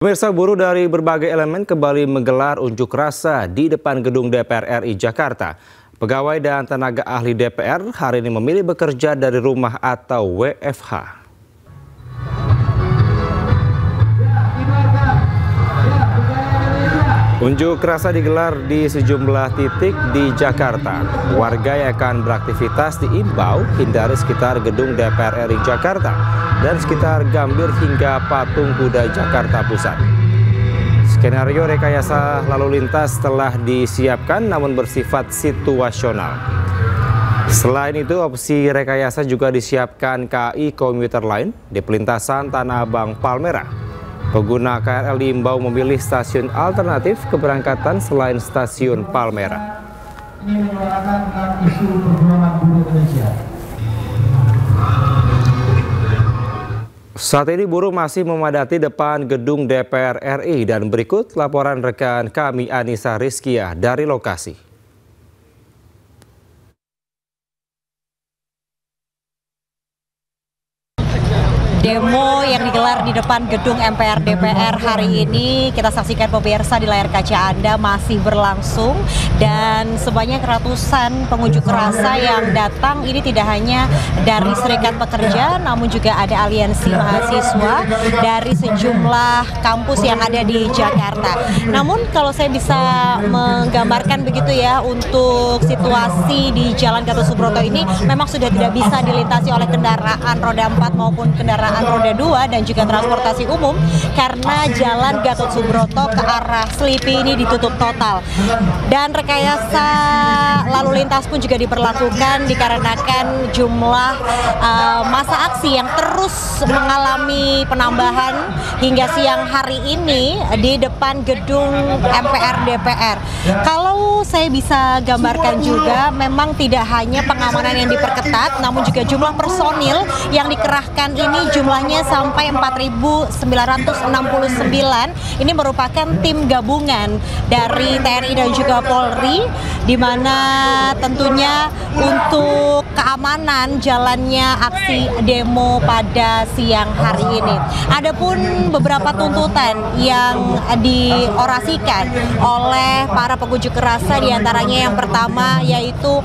Pemirsa, buruh dari berbagai elemen kembali menggelar unjuk rasa di depan gedung DPR RI Jakarta. Pegawai dan tenaga ahli DPR hari ini memilih bekerja dari rumah atau WFH. Unjuk rasa digelar di sejumlah titik di Jakarta. Warga yang akan beraktivitas diimbau hindari sekitar gedung DPR RI Jakarta dan sekitar Gambir hingga Patung Kuda Jakarta Pusat. Skenario rekayasa lalu lintas telah disiapkan namun bersifat situasional. Selain itu, opsi rekayasa juga disiapkan KAI Komuter Line di pelintasan Tanah Abang Palmerah. Pengguna KRL diimbau memilih stasiun alternatif keberangkatan selain stasiun Palmerah. Ini merupakan isu perjuangan buruh Indonesia. Saat ini buruh masih memadati depan gedung DPR RI dan berikut laporan rekan kami Anissa Rizkia dari lokasi. Demo yang digelar di depan gedung MPR DPR hari ini kita saksikan pemirsa di layar kaca Anda masih berlangsung, dan sebanyak ratusan pengunjuk rasa yang datang ini tidak hanya dari Serikat Pekerja namun juga ada aliansi mahasiswa dari sejumlah kampus yang ada di Jakarta. Namun kalau saya bisa menggambarkan begitu ya, untuk situasi di Jalan Gatot Subroto ini memang sudah tidak bisa dilintasi oleh kendaraan roda 4 maupun kendaraan roda 2 dan juga transportasi umum karena Jalan Gatot Subroto ke arah Selipi ini ditutup total. Dan rekayasa lalu lintas pun juga diberlakukan dikarenakan jumlah masa aksi yang terus mengalami penambahan hingga siang hari ini di depan gedung MPR DPR. Kalau saya bisa gambarkan juga, memang tidak hanya pengamanan yang diperketat namun juga jumlah personil yang dikerahkan ini jumlahnya sampai 4.969. Ini merupakan tim gabungan dari TNI dan juga Polri, di mana tentunya untuk keamanan jalannya aksi demo pada siang hari ini. Adapun beberapa tuntutan yang diorasikan oleh para pengunjuk rasa, diantaranya yang pertama yaitu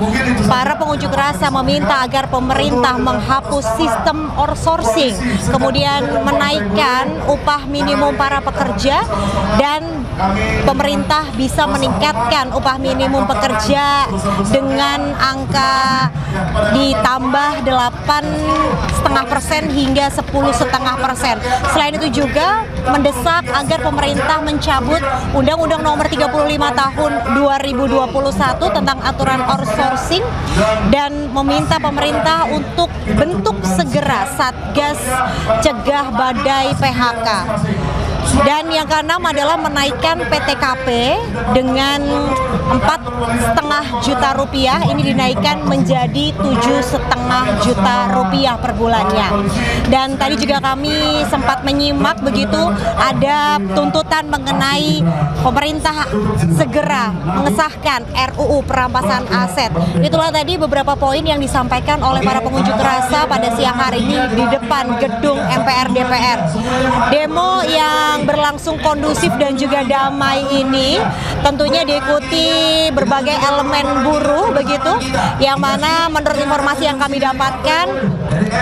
para pengunjuk rasa meminta agar pemerintah menghapus sistem outsourcing, kemudian menaikkan upah minimum para pekerja, dan pemerintah bisa meningkatkan upah minimum pekerja dengan angka ditambah 8,5% hingga 10,5%. Selain itu juga mendesak agar pemerintah mencabut Undang-Undang Nomor 35 Tahun 2021 tentang aturan outsourcing dan meminta pemerintah untuk bentuk segera Satgas Cegah Badai PHK. Dan yang keenam adalah menaikkan PTKP dengan 4,5 juta rupiah, ini dinaikkan menjadi 7,5 juta rupiah per bulannya. Dan tadi juga kami sempat menyimak begitu, ada tuntutan mengenai pemerintah segera mengesahkan RUU perampasan aset. Itulah tadi beberapa poin yang disampaikan oleh para pengunjuk rasa pada siang hari ini di depan gedung MPR DPR. Demo yang berlangsung kondusif dan juga damai ini tentunya diikuti berbagai elemen buruh begitu, yang mana menurut informasi yang kami dapatkan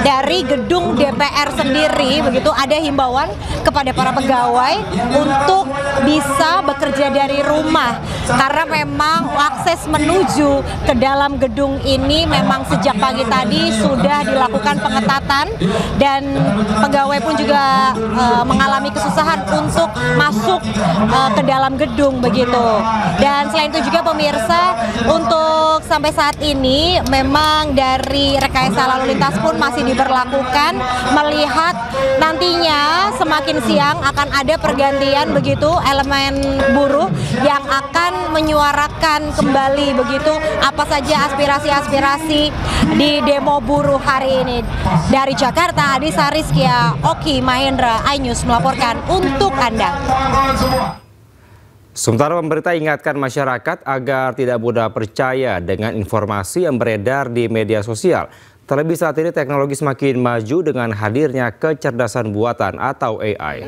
dari gedung DPR sendiri begitu, ada himbauan kepada para pegawai untuk bisa bekerja dari rumah karena memang akses menuju ke dalam gedung ini memang sejak pagi tadi sudah dilakukan pengetatan dan pegawai pun juga mengalami kesusahan untuk masuk ke dalam gedung begitu. Dan selain itu juga pemirsa, untuk sampai saat ini memang dari rekayasa lalu lintas pun masih diberlakukan, melihat nantinya semakin siang akan ada pergantian begitu elemen buruh yang akan menyuarakan kembali begitu apa saja aspirasi-aspirasi di demo buruh hari ini. Dari Jakarta, Anissa Rizkia, Oki Mahendra, iNews melaporkan untuk Anda. Sementara pemerintah ingatkan masyarakat agar tidak mudah percaya dengan informasi yang beredar di media sosial. Terlebih saat ini teknologi semakin maju dengan hadirnya kecerdasan buatan atau AI.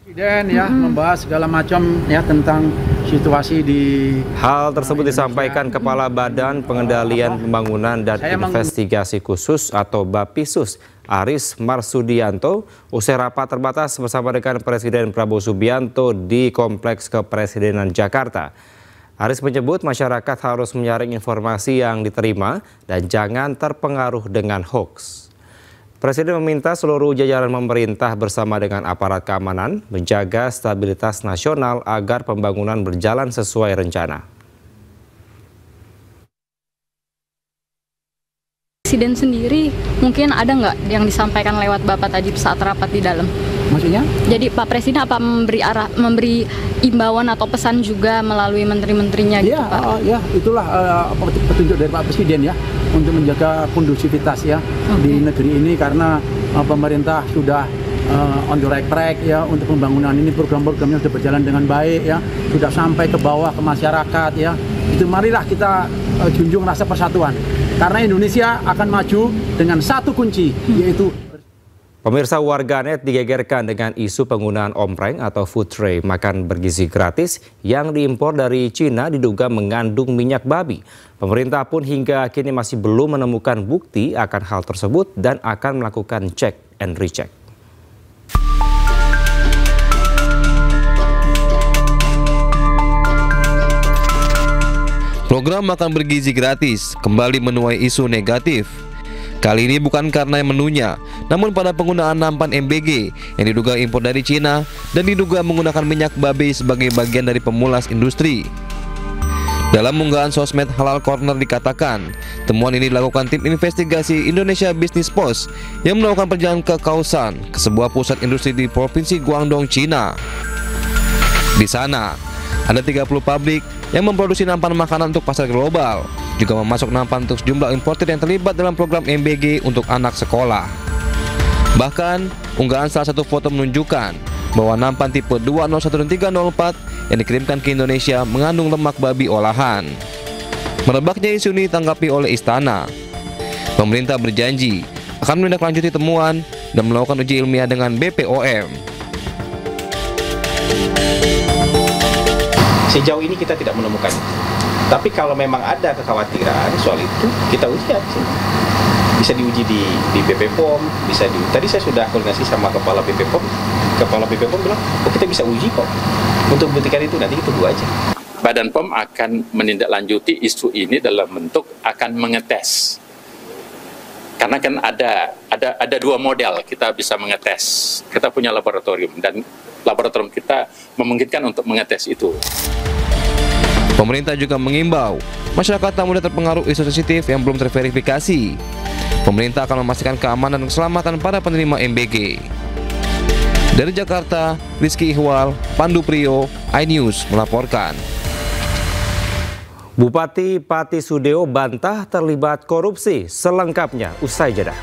Presiden ya membahas segala macam ya tentang situasi di Hal tersebut disampaikan Kepala Badan Pengendalian Pembangunan dan Investigasi Khusus atau Bapisus Aris Marsudianto usai rapat terbatas bersama dengan Presiden Prabowo Subianto di Kompleks Kepresidenan Jakarta. Aris menyebut masyarakat harus menyaring informasi yang diterima dan jangan terpengaruh dengan hoax. Presiden meminta seluruh jajaran pemerintah bersama dengan aparat keamanan menjaga stabilitas nasional agar pembangunan berjalan sesuai rencana. Presiden sendiri mungkin ada nggak yang disampaikan lewat Bapak tadi saat rapat di dalam? maksudnya? Jadi Pak Presiden apa memberi imbauan atau pesan juga melalui menteri-menterinya gitu Pak? Ya itulah petunjuk dari Pak Presiden ya untuk menjaga kondusivitas ya di negeri ini karena pemerintah sudah on the right track ya untuk pembangunan ini, program-programnya sudah berjalan dengan baik ya, sudah sampai ke bawah ke masyarakat ya. Itu marilah kita junjung rasa persatuan karena Indonesia akan maju dengan satu kunci yaitu. Pemirsa, warganet digegerkan dengan isu penggunaan ompreng atau food tray makan bergizi gratis yang diimpor dari Cina diduga mengandung minyak babi. Pemerintah pun hingga kini masih belum menemukan bukti akan hal tersebut dan akan melakukan cek and recheck. Program makan bergizi gratis kembali menuai isu negatif. Kali ini bukan karena menunya, namun pada penggunaan nampan MBG yang diduga impor dari Cina dan diduga menggunakan minyak babi sebagai bagian dari pemulas industri. Dalam unggahan sosmed Halal Corner dikatakan, temuan ini dilakukan tim investigasi Indonesia Business Post yang melakukan perjalanan ke Kaohsiung, ke sebuah pusat industri di Provinsi Guangdong, Cina. Di sana, ada 30 pabrik yang memproduksi nampan makanan untuk pasar global, juga memasok nampan untuk sejumlah importer yang terlibat dalam program MBG untuk anak sekolah. Bahkan, unggahan salah satu foto menunjukkan bahwa nampan tipe 201 dan 304 yang dikirimkan ke Indonesia mengandung lemak babi olahan. Merebaknya isu ini ditanggapi oleh Istana. Pemerintah berjanji akan menindaklanjuti temuan dan melakukan uji ilmiah dengan BPOM. Sejauh ini kita tidak menemukan. Tapi kalau memang ada kekhawatiran soal itu, kita uji di sini. Bisa diuji di BPOM, tadi saya sudah koordinasi sama Kepala BPOM. Kepala BPOM bilang, oh kita bisa uji kok. Untuk membuktikan itu nanti kita tunggu aja. Badan POM akan menindaklanjuti isu ini dalam bentuk akan mengetes. Karena kan ada dua model kita bisa mengetes. Kita punya laboratorium dan laboratorium kita memungkinkan untuk mengetes itu. Pemerintah juga mengimbau masyarakat tak mudah terpengaruh isu sensitif yang belum terverifikasi. Pemerintah akan memastikan keamanan dan keselamatan para penerima MBG. Dari Jakarta, Rizky Ihwal, Pandu Priyo, iNews melaporkan. Bupati Pati Sudeo bantah terlibat korupsi. Selengkapnya usai jeda.